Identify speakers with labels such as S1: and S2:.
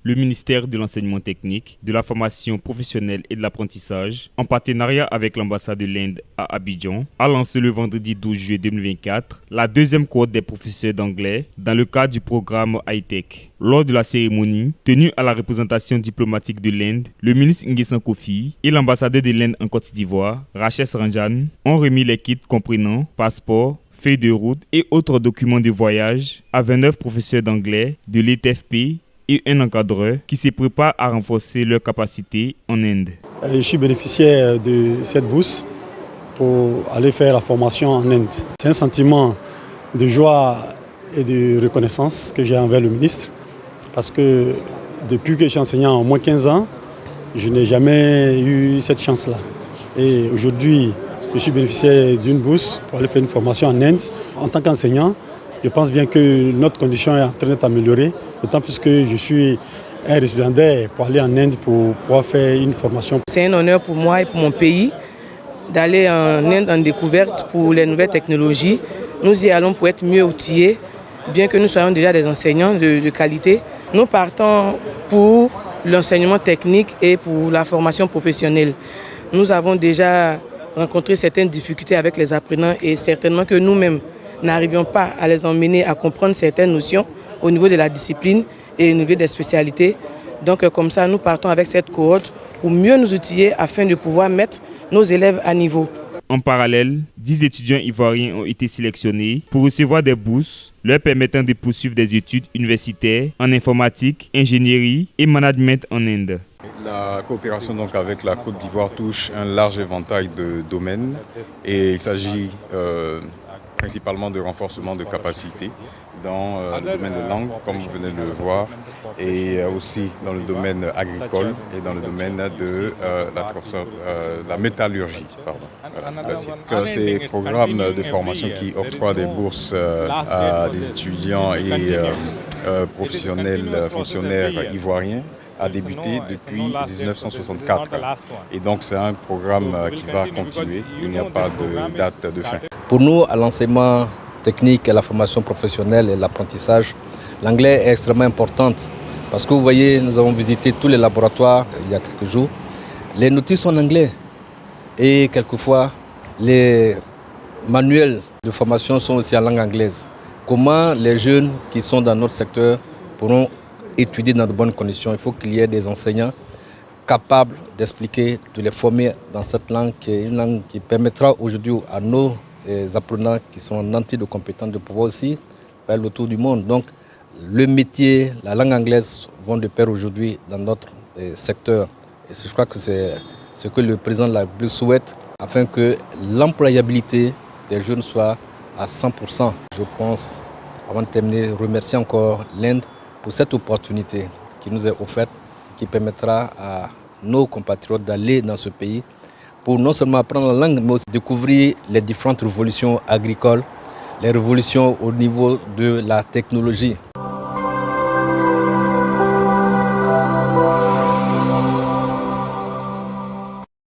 S1: Le ministère de l'Enseignement technique, de la formation professionnelle et de l'apprentissage, en partenariat avec l'ambassade de l'Inde à Abidjan, a lancé le vendredi 12 juillet 2024 la deuxième cohorte des professeurs d'anglais dans le cadre du programme high-tech. Lors de la cérémonie, tenue à la représentation diplomatique de l'Inde, le ministre Nguessan Kofi et l'ambassadeur de l'Inde en Côte d'Ivoire, Rachel Ranjan, ont remis les kits comprenant passeports, feuilles de route et autres documents de voyage à 29 professeurs d'anglais de l'ETFP et un encadreur qui se préparent à renforcer leurs capacités en Inde.
S2: Je suis bénéficiaire de cette bourse pour aller faire la formation en Inde. C'est un sentiment de joie et de reconnaissance que j'ai envers le ministre parce que depuis que je suis enseignant en moins 15 ans, je n'ai jamais eu cette chance-là. Et aujourd'hui, je suis bénéficiaire d'une bourse pour aller faire une formation en Inde. En tant qu'enseignant, je pense bien que notre condition est en train d'être améliorée, d'autant plus que je suis un récipiendaire pour aller en Inde pour pouvoir faire une formation.
S3: C'est un honneur pour moi et pour mon pays d'aller en Inde en découverte pour les nouvelles technologies. Nous y allons pour être mieux outillés, bien que nous soyons déjà des enseignants de qualité. Nous partons pour l'enseignement technique et pour la formation professionnelle. Nous avons déjà rencontré certaines difficultés avec les apprenants et certainement que nous-mêmes n'arrivions pas à les emmener à comprendre certaines notions au niveau de la discipline et au niveau des spécialités. Donc comme ça, nous partons avec cette cohorte pour mieux nous outiller afin de pouvoir mettre nos élèves à niveau.
S1: En parallèle, 10 étudiants ivoiriens ont été sélectionnés pour recevoir des bourses leur permettant de poursuivre des études universitaires en informatique, ingénierie et management en Inde.
S4: La coopération donc avec la Côte d'Ivoire touche un large éventail de domaines et il s'agit principalement de renforcement de capacités dans le domaine de langue, comme vous venez de le voir, et aussi dans le domaine agricole et dans le domaine de la métallurgie. Ces programmes de formation qui octroient des bourses à des étudiants et professionnels, fonctionnaires ivoiriens a débuté depuis 1964. Et donc c'est un programme qui va continuer, il n'y a pas de date de fin.
S5: Pour nous, à l'enseignement technique, à la formation professionnelle et l'apprentissage, l'anglais est extrêmement important. Parce que vous voyez, nous avons visité tous les laboratoires il y a quelques jours. Les notices sont en anglais. Et quelquefois, les manuels de formation sont aussi en langue anglaise. Comment les jeunes qui sont dans notre secteur pourront étudier dans de bonnes conditions? Il faut qu'il y ait des enseignants capables d'expliquer, de les former dans cette langue, qui est une langue qui permettra aujourd'hui à nos apprenants qui sont nantis de compétences de pouvoir aussi faire le tour du monde. Donc le métier, la langue anglaise vont de pair aujourd'hui dans notre secteur. Et je crois que c'est ce que le président de la République souhaite afin que l'employabilité des jeunes soit à 100%. Je pense, avant de terminer, remercier encore l'Inde pour cette opportunité qui nous est offerte, qui permettra à nos compatriotes d'aller dans ce pays pour non seulement apprendre la langue, mais aussi découvrir les différentes révolutions agricoles, les révolutions au niveau de la technologie.